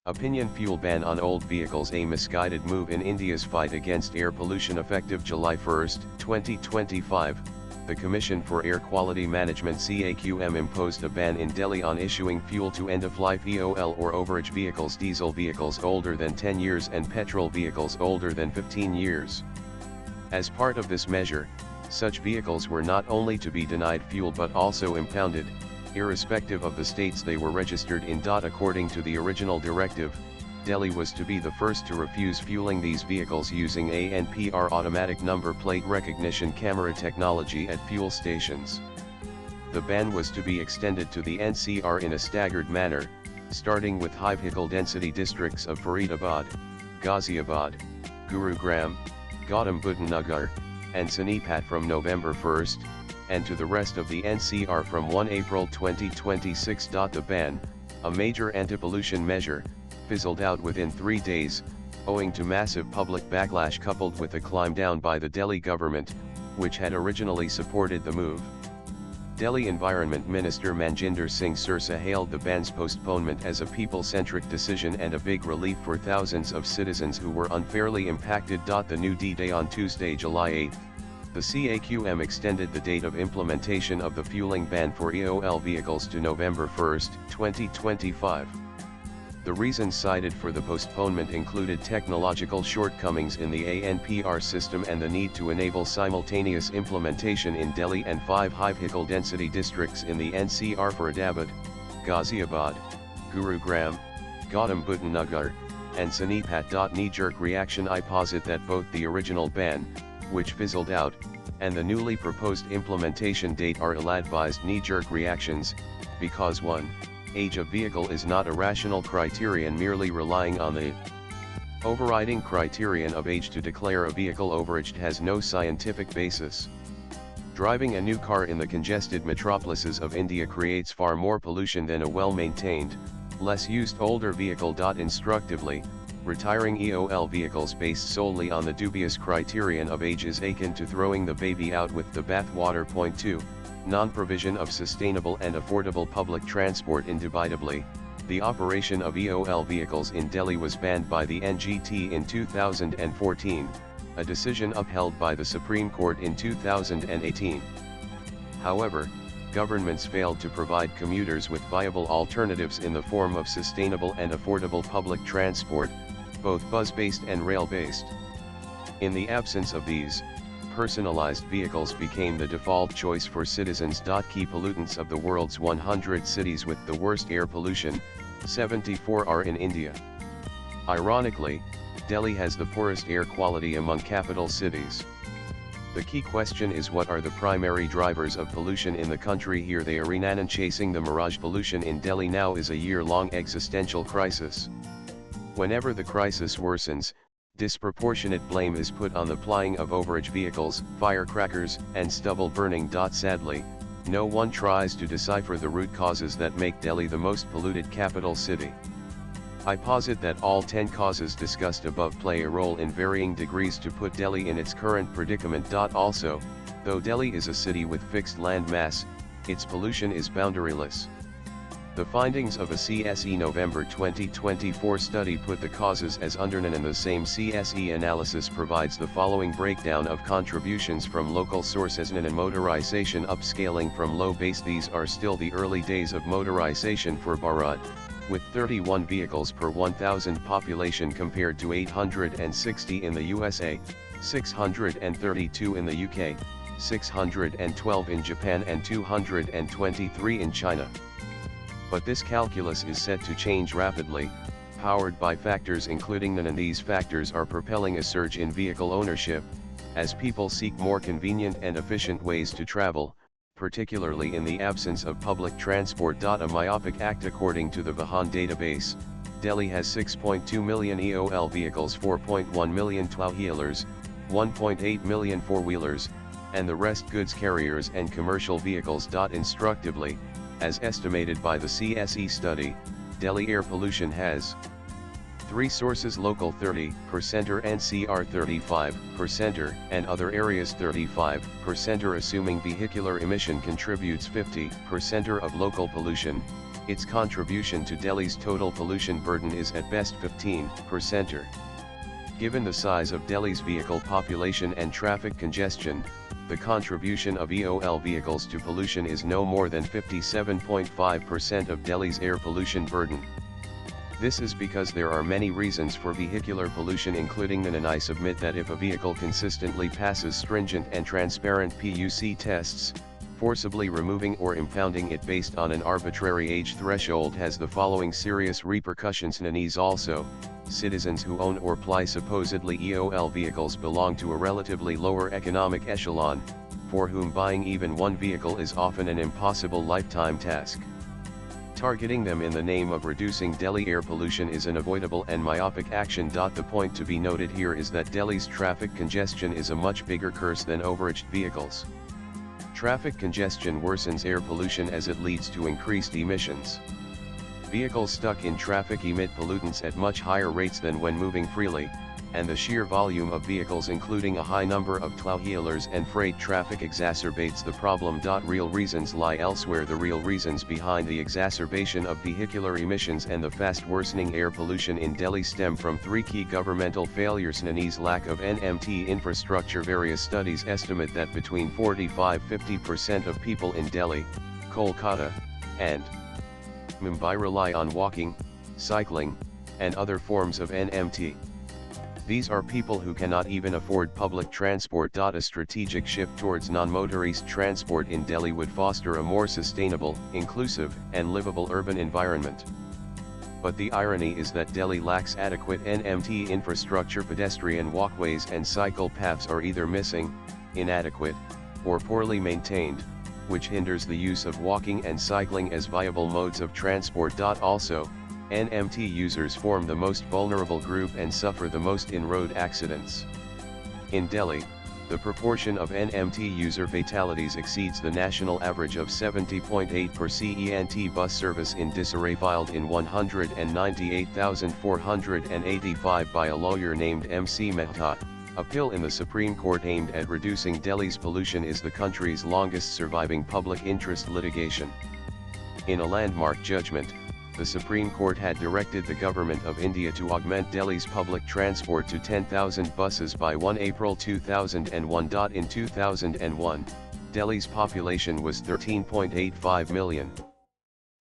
Opinion fuel ban on old vehicles, a misguided move in India's fight against air pollution. Effective July 1, 2025, the Commission for Air Quality Management (CAQM) imposed a ban in Delhi on issuing fuel to end-of-life EOL or overage vehicles, diesel vehicles older than 10 years and petrol vehicles older than 15 years. As part of this measure, such vehicles were not only to be denied fuel but also impounded, irrespective of the states they were registered in. According to the original directive, Delhi was to be the first to refuse fueling these vehicles using ANPR automatic number plate recognition camera technology at fuel stations. The ban was to be extended to the NCR in a staggered manner, starting with high vehicle density districts of Faridabad, Ghaziabad, Gurugram, Gautam Buddha Nagar, and Sonipat from November 1, and to the rest of the NCR from 1 April 2026. The ban, a major anti-pollution measure, fizzled out within 3 days, owing to massive public backlash coupled with a climb down by the Delhi government, which had originally supported the move. Delhi Environment Minister Manjinder Singh Sirsa hailed the ban's postponement as a people-centric decision and a big relief for thousands of citizens who were unfairly impacted. The new D-Day on Tuesday, July 8. The CAQM extended the date of implementation of the fueling ban for EOL vehicles to November 1, 2025. The reasons cited for the postponement included technological shortcomings in the ANPR system and the need to enable simultaneous implementation in Delhi and 5 high vehicle density districts in the NCR: Faridabad, Ghaziabad, Gurugram, Gautam Buddha Nagar, and Sonipat. Knee-jerk reaction: I posit that both the original ban, which fizzled out, and the newly proposed implementation date are ill-advised knee-jerk reactions, because 1. Age of vehicle is not a rational criterion. Merely relying on the overriding criterion of age to declare a vehicle overaged has no scientific basis. Driving a new car in the congested metropolises of India creates far more pollution than a well-maintained, less used older vehicle. Instructively, retiring EOL vehicles based solely on the dubious criterion of age is akin to throwing the baby out with the bathwater. Point 2. Non-provision of sustainable and affordable public transport. Indubitably, the operation of EOL vehicles in Delhi was banned by the NGT in 2014, a decision upheld by the Supreme Court in 2018. However, governments failed to provide commuters with viable alternatives in the form of sustainable and affordable public transport, both bus-based and rail-based. In the absence of these, personalized vehicles became the default choice for citizens. Key pollutants of the world's 100 cities with the worst air pollution, 74 are in India. Ironically, Delhi has the poorest air quality among capital cities. The key question is, what are the primary drivers of pollution in the country? Here they are. And chasing the mirage. Pollution in Delhi now is a year-long existential crisis. Whenever the crisis worsens, disproportionate blame is put on the plying of overage vehicles, firecrackers, and stubble burning. Sadly, no one tries to decipher the root causes that make Delhi the most polluted capital city. I posit that all 10 causes discussed above play a role in varying degrees to put Delhi in its current predicament. Also, though Delhi is a city with fixed land mass, its pollution is boundaryless. The findings of a CSE November 2024 study put the causes as underknown, and the same CSE analysis provides the following breakdown of contributions from local sources. And motorization upscaling from low base. These are still the early days of motorization for Bharat, with 31 vehicles per 1,000 population compared to 860 in the USA, 632 in the UK, 612 in Japan and 223 in China. But this calculus is set to change rapidly, powered by factors including and these factors are propelling a surge in vehicle ownership, as people seek more convenient and efficient ways to travel, particularly in the absence of public transport. A myopic act. According to the Vahan database, Delhi has 6.2 million EOL vehicles, 4.1 million two-wheelers, 1.8 million four-wheelers, and the rest goods carriers and commercial vehicles. Instructively, as estimated by the CSE study, Delhi air pollution has 3 sources: local 30%, NCR 35%, and other areas 35%. Assuming vehicular emission contributes 50% of local pollution, its contribution to Delhi's total pollution burden is at best 15%. Given the size of Delhi's vehicle population and traffic congestion, the contribution of EOL vehicles to pollution is no more than 57.5% of Delhi's air pollution burden. This is because there are many reasons for vehicular pollution, including and I submit that if a vehicle consistently passes stringent and transparent PUC tests, forcibly removing or impounding it based on an arbitrary age threshold has the following serious repercussions. These also, citizens who own or ply supposedly EOL vehicles belong to a relatively lower economic echelon, for whom buying even one vehicle is often an impossible lifetime task. Targeting them in the name of reducing Delhi air pollution is an avoidable and myopic action. The point to be noted here is that Delhi's traffic congestion is a much bigger curse than overaged vehicles. Traffic congestion worsens air pollution as it leads to increased emissions. Vehicles stuck in traffic emit pollutants at much higher rates than when moving freely, and the sheer volume of vehicles, including a high number of two-wheelers and freight traffic, exacerbates the problem. Real reasons lie elsewhere. The real reasons behind the exacerbation of vehicular emissions and the fast worsening air pollution in Delhi stem from three key governmental failures. These: lack of NMT infrastructure. Various studies estimate that between 45–50% of people in Delhi, Kolkata, and Mumbai rely on walking, cycling, and other forms of NMT. These are people who cannot even afford public transport. A strategic shift towards non-motorist transport in Delhi would foster a more sustainable, inclusive, and livable urban environment. But the irony is that Delhi lacks adequate NMT infrastructure. Pedestrian walkways and cycle paths are either missing, inadequate, or poorly maintained, which hinders the use of walking and cycling as viable modes of transport. Also, NMT users form the most vulnerable group and suffer the most in road accidents. In Delhi, the proportion of NMT user fatalities exceeds the national average of 70.8%. Bus service in disarray, filed in 198,485 by a lawyer named MC Mehta. A bill in the Supreme Court aimed at reducing Delhi's pollution is the country's longest surviving public interest litigation. In a landmark judgment, the Supreme Court had directed the Government of India to augment Delhi's public transport to 10,000 buses by 1 April 2001. In 2001, Delhi's population was 13.85 million.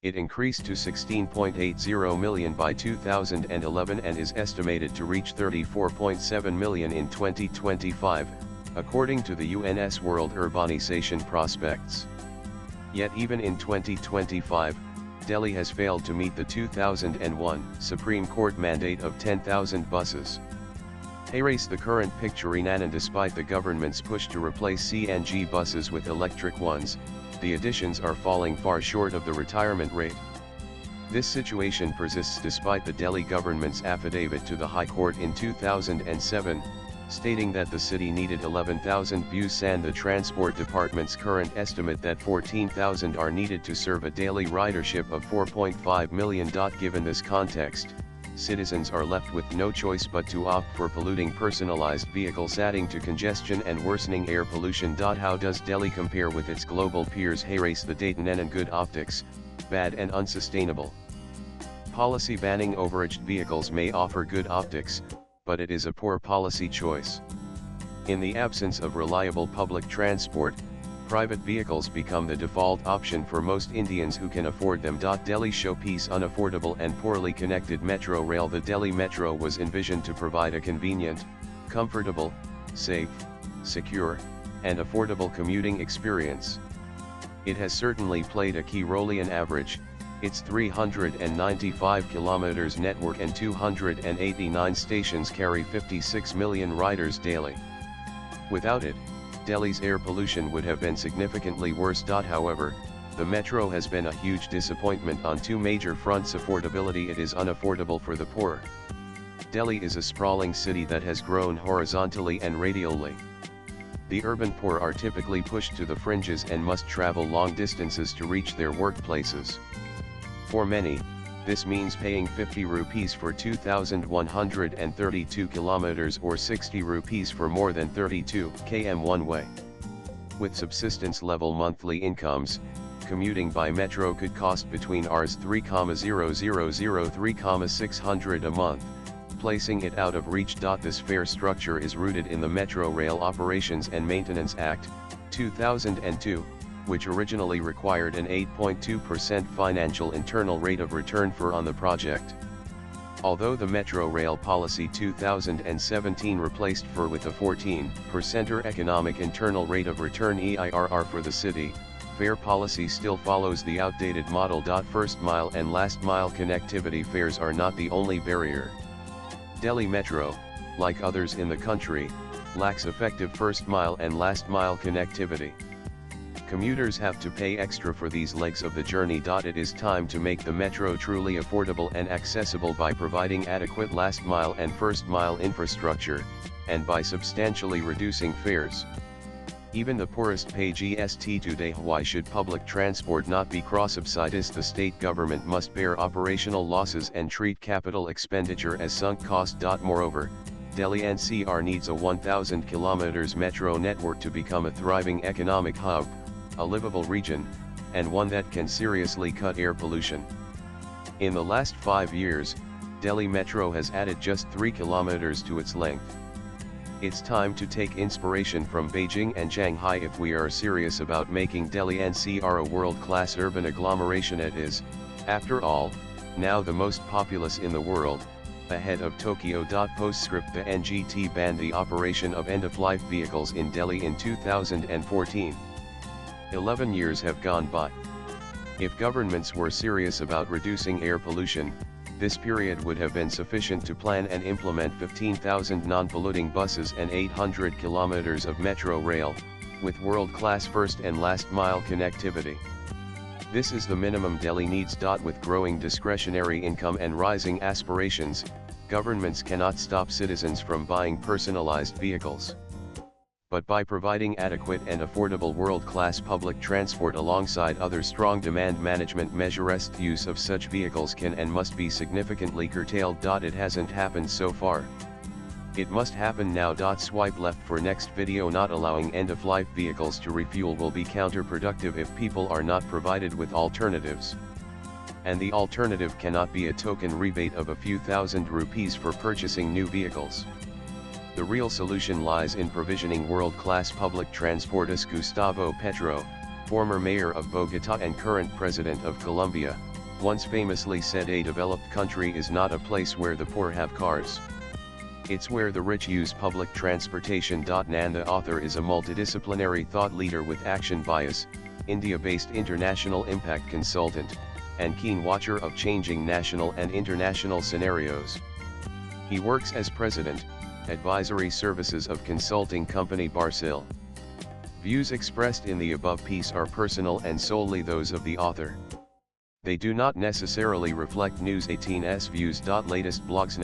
It increased to 16.80 million by 2011 and is estimated to reach 34.7 million in 2025, according to the UN's World Urbanization Prospects. Yet even in 2025, Delhi has failed to meet the 2001 Supreme Court mandate of 10,000 buses. Erase the current picture in and despite the government's push to replace CNG buses with electric ones, the additions are falling far short of the retirement rate. This situation persists despite the Delhi government's affidavit to the High Court in 2007, stating that the city needed 11,000 buses and the Transport Department's current estimate that 14,000 are needed to serve a daily ridership of 4.5 million. Given this context, citizens are left with no choice but to opt for polluting personalized vehicles, adding to congestion and worsening air pollution. How does Delhi compare with its global peers? Erase the data and good optics, bad and unsustainable. Policy banning overaged vehicles may offer good optics, but it is a poor policy choice. In the absence of reliable public transport, private vehicles become the default option for most Indians who can afford them. Delhi showpiece unaffordable and poorly connected metro rail. The Delhi Metro was envisioned to provide a convenient, comfortable, safe, secure, and affordable commuting experience. It has certainly played a key role in average. Its 395 km network and 289 stations carry 56 million riders daily. Without it, Delhi's air pollution would have been significantly worse. However, the metro has been a huge disappointment on two major fronts. Affordability: it is unaffordable for the poor. Delhi is a sprawling city that has grown horizontally and radially. The urban poor are typically pushed to the fringes and must travel long distances to reach their workplaces. For many, this means paying 50 rupees for 2,132 kilometers or 60 rupees for more than 32 km one way. With subsistence-level monthly incomes, commuting by metro could cost between Rs 3,000-3,600 a month, placing it out of reach. This fare structure is rooted in the Metro Rail Operations and Maintenance Act, 2002, which originally required an 8.2% financial internal rate of return on the project. Although the Metro Rail Policy 2017 replaced FIR with a 14% economic internal rate of return EIRR for the city, fare policy still follows the outdated model. First mile and last mile connectivity fares are not the only barrier. Delhi Metro, like others in the country, lacks effective first mile and last mile connectivity. Commuters have to pay extra for these legs of the journey. It is time to make the metro truly affordable and accessible by providing adequate last mile and first mile infrastructure, and by substantially reducing fares. Even the poorest pay GST today. Why should public transport not be cross-subsidized? The state government must bear operational losses and treat capital expenditure as sunk cost. Moreover, Delhi NCR needs a 1,000 km metro network to become a thriving economic hub, a livable region, and one that can seriously cut air pollution. In the last 5 years, Delhi Metro has added just 3 kilometers to its length. It's time to take inspiration from Beijing and Shanghai if we are serious about making Delhi NCR a world-class urban agglomeration. It is, after all, now the most populous in the world, ahead of Tokyo. Postscript: the NGT banned the operation of end-of-life vehicles in Delhi in 2014. 11 years have gone by. If governments were serious about reducing air pollution, this period would have been sufficient to plan and implement 15,000 non-polluting buses and 800 kilometers of metro rail, with world-class first and last mile connectivity. This is the minimum Delhi needs. With growing discretionary income and rising aspirations, governments cannot stop citizens from buying personalized vehicles. But by providing adequate and affordable world-class public transport alongside other strong demand management measures, use of such vehicles can and must be significantly curtailed. It hasn't happened so far. It must happen now. Swipe left for next video. Not allowing end-of-life vehicles to refuel will be counterproductive if people are not provided with alternatives. And the alternative cannot be a token rebate of a few thousand rupees for purchasing new vehicles. The real solution lies in provisioning world-class public transport. As Gustavo Petro, former mayor of Bogotá and current president of Colombia, once famously said, a developed country is not a place where the poor have cars. It's where the rich use public transportation. Nan, the author, is a multidisciplinary thought leader with action bias, India-based international impact consultant, and keen watcher of changing national and international scenarios. He works as president, Advisory Services of consulting company Barsil. Views expressed in the above piece are personal and solely those of the author. They do not necessarily reflect News 18's views. Latest blogs.